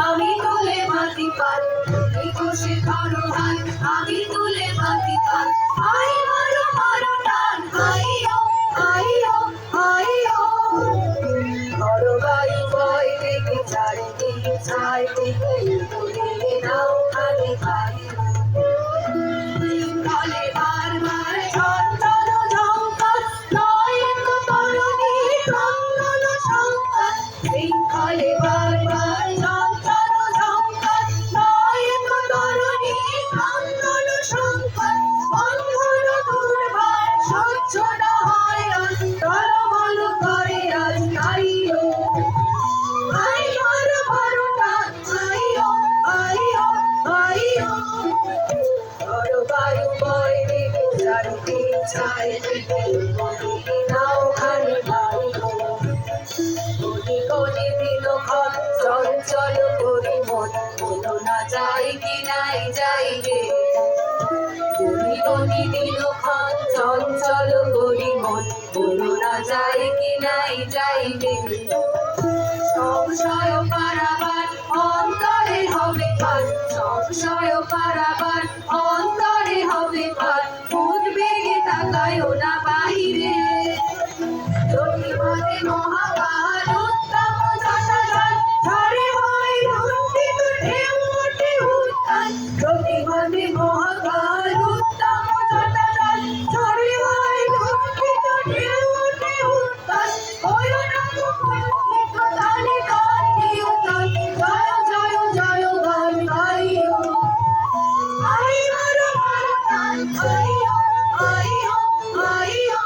আমি তুলে মাটি পাল, খুশি ধরো হাল, আমি তুলে মাটি পাল। আই মারো মারো টান, আইও আইও আইও। ধরো বায়ু বয় বেগে চারিদিকে ছাই দিকে, তুলে নাও খালি পাই। ফলে বারবার ছন্দন ঝঙ্কার, নয় এক তরুণী ক্রন্দন সংকার। শৃঙ্খলে বারবার ছন্দন ঝঙ্কার, নয় এক তরুণী ক্রন্দন সংকার। বন্ধন দুর্বার সহ্য না হয় আজ, টলমল করে আজ নাইও। আই মারো মারো টান, আইও আইও আইও। ধরো বায়ু বয় বেগে চারিদিকে ছাই দিকে, তুলে নাও খালি পাই। কোটি কোটি দিনক্ষণ চঞ্চল করি মন, বলো না যাই কি নাই যাই রে। কোটি কোটি দিনক্ষণ চঞ্চল করি মন, বলো না যাই কি নাই যাই রে। সংশয় পারাবার অন্তরে হবে পার, সংশয় পারাবার অন্তরে হবে পার। উদ্বেগে তাকায়ও না বাহিরে, জটিমাতে মহাকাল উত্তম জটাজল, ঝড়ে হয় লুণ্ঠিত ঢেউ ওঠে উত্তাল। জটিমাতে মহাকাল উত্তম জটাজল, ঝড়ে হয় লুণ্ঠিত ঢেউ ওঠে উত্তাল। হয়ো না মুখরিত তালে গান দিও তাল, জয় জয় জয় গান গাইও। আই মারো মারো টান, আইও আইও আইও।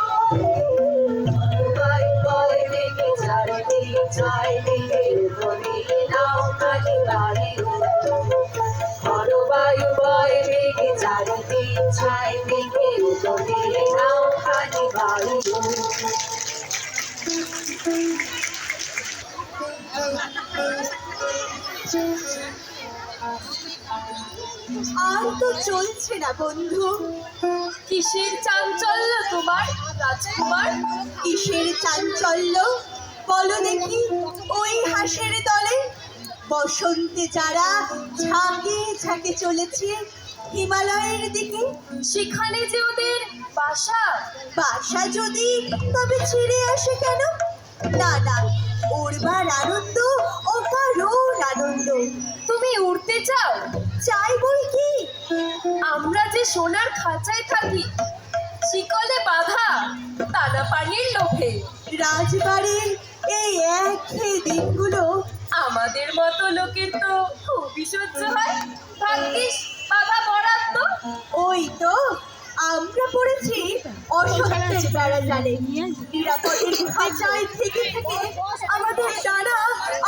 বায়ু বয় বেগে চারিদিকে ছাই দিকে, তুলে নাও খালি পাইও। ধরো বায়ু বয় বেগে চারিদিকে ছাই দিকে, তুলে নাও খালি পাইও। আর তো চলছে না বন্ধু। কিসের চাঞ্চল্য তোমার রাজকুমার? কিসের চাঞ্চল্য বলো দেখি? ওই হাঁসের দলে বসন্তে যারা ঝাঁকে ঝাঁকে চলেছে হিমালয়ের দিকে, সেখানে যে ওদের বাসা। বাসা যদি তবে ছেড়ে আসে কেন? না না, উড়বার আনন্দ অকারণ আনন্দ। তুমি উড়তে চাও? চাই বই কি, আমরা যে সোনার খাঁচায় থাকি, শিকলে বাঁধা দানা পানির লোভে। রাজবাড়ির এই একঘেয়ে দিনগুলো আমাদের মতো লোকের তো খুবই সহ্য হয়। ভাগ্যিস বাধা বরাদ্দ। ওই তো আমরা পড়েছি অসত্যের বেড়া জালে। নিরাপদের খাঁচায় থেকে থেকে আমাদের ডানা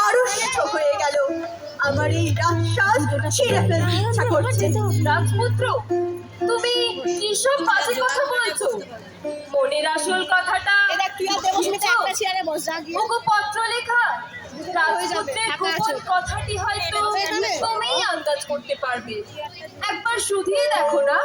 আড়ষ্ট হয়ে গেল। আমার এই রাজসাজ ছিঁড়ে ফেলতে ইচ্ছা করছে। রাজপুত্র, তুমি কিসব বাজে কথা বলছো? মনের আসল কথাটা ওগো পত্র লেখা। রাজপুত্রের গোপন কথাটি হয়তো তুমিই আন্দাজ করতে পারবে। একবার শুধিয়ে দেখো না।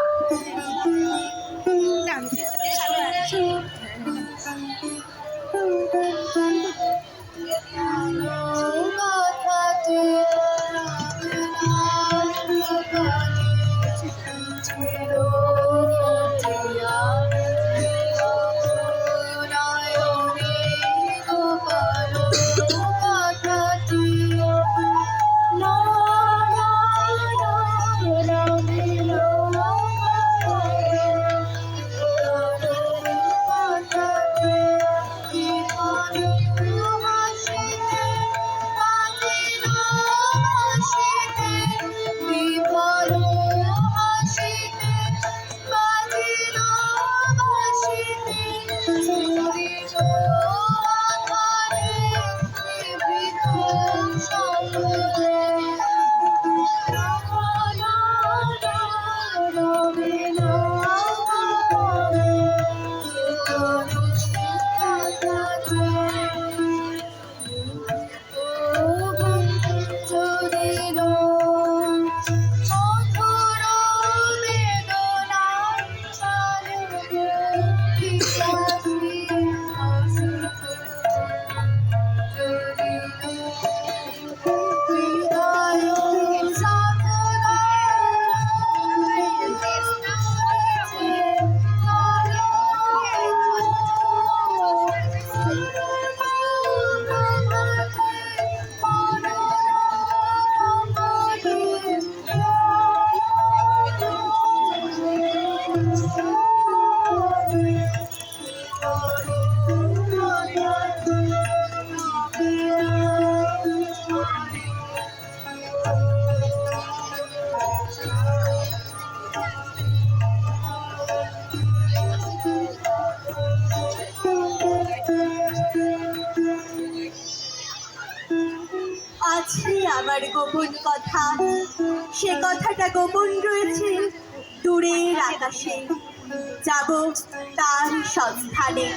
আমার গোপন কথা, সে কথাটা গোপন রয়েছে দূরের আকাশে। যাব তার সন্ধানে।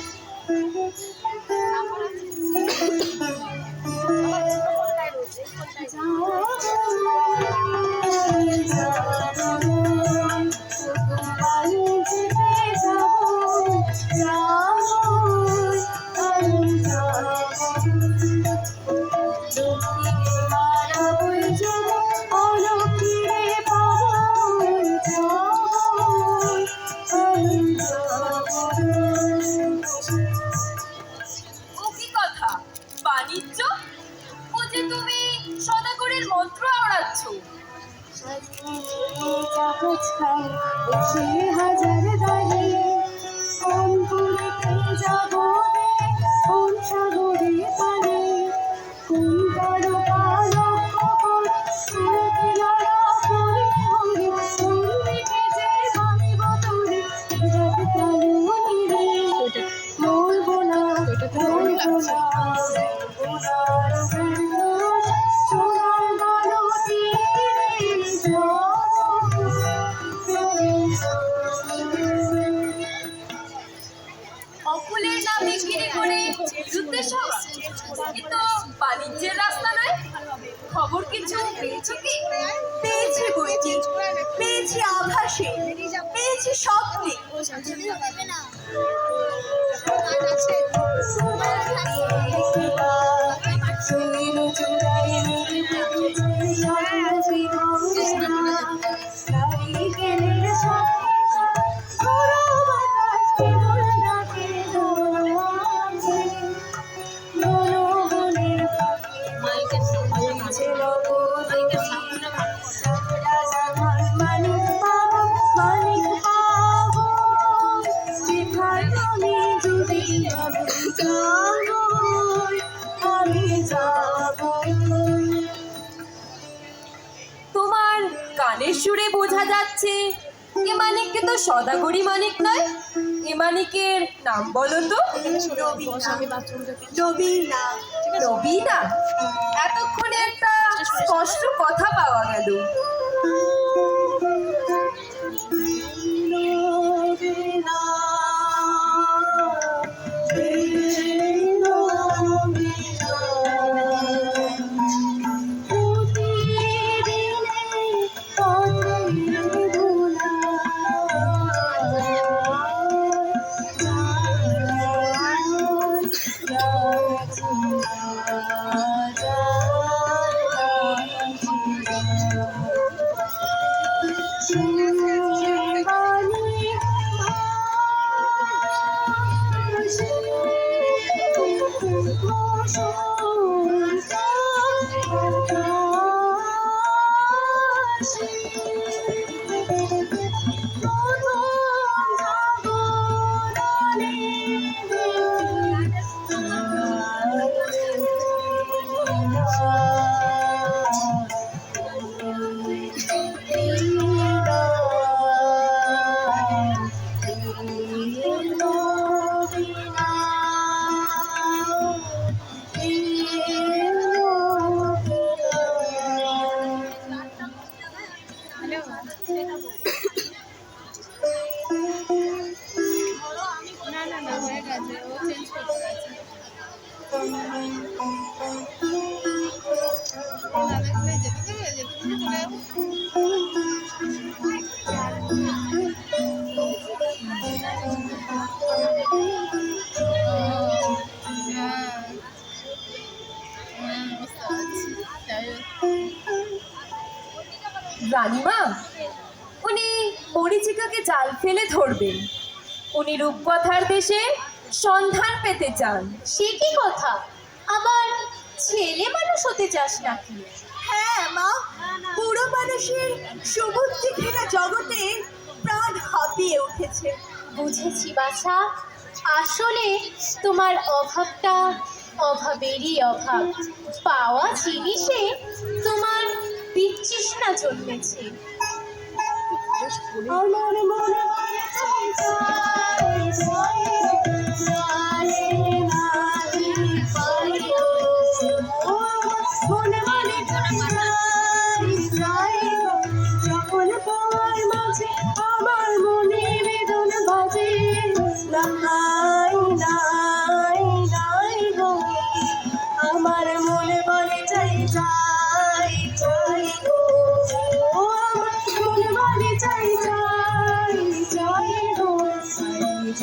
ও কি কথা, বাণিজ্য? ও যে তুমি সদাগরের মন্ত্র আওড়াচ্ছ। অকুলের নাম বিক্রি করে যুদ্ধের সভা, এ তো বাণিজ্যের রাস্তা নয়। খবর কিছু পেয়েছো কি? পেয়েছি বইটি, পেয়েছি আভাসে, পেয়েছি স্বপ্নে। তোমার কানের সুরে বোঝা যাচ্ছে এ মানিককে তো সদাগরি মানিক নয়। এ মানিকের নাম বলো তো। নবীনা। নবীনা? এতক্ষণে একটা স্পষ্ট কথা পাওয়া গেল। রানীমা, উনি পরিচিকাকে জাল ফেলে ধরবেন। উনি রূপকথার দেশে সন্ধান পেতে চান। সে কি কথা, আবার ছেলে মানুষ হতে চাস নাকি? হ্যাঁ মা, পুরো মানুষের সুবুদ্ধি ঘেরা জগতে প্রাণ হাঁপিয়ে উঠেছে। বুঝেছি বাছা, আসলে তোমার অভাবটা অভাবেরই অভাব। পাওয়া জিনিসে তোমার বিতৃষ্ণা জন্মেছে। আমার মনে মনে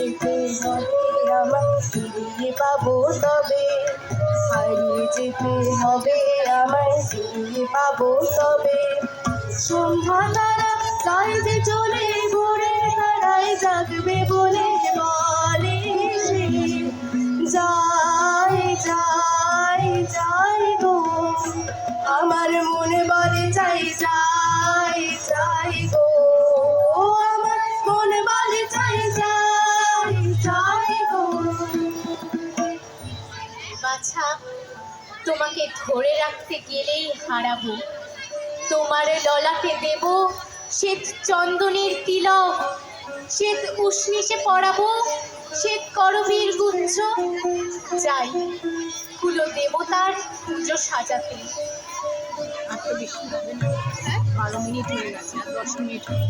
যেতে হবে আমার ফিরে পাবো তবে, হারিয়ে যেতে হবে আমায় ফিরে পাবো তবে। সন্ধ্যা তারা যায় যে চলে ভোরে তারাই জাগবে বলে বলে সে, যাই যাই যাই গো আমার মনে বলে যাই যাই যাই গো, আমার মনে বলে যাই যাই যাই গো। বাছা, তোমাকে ধরে রাখতে গেলেই হারাবো, তোমার ললাটে দেব শ্বেত চন্দনের তিলক, শ্বেত উষ্ণিসে পরাবো শ্বেত করবীর গুচ্ছ, যাই কুলো দেবতার পুজো সাজাতে। আর তো বেশি হবে না, 12 মিনিট হয়ে গেছে, আর 10 মিনিট হবে।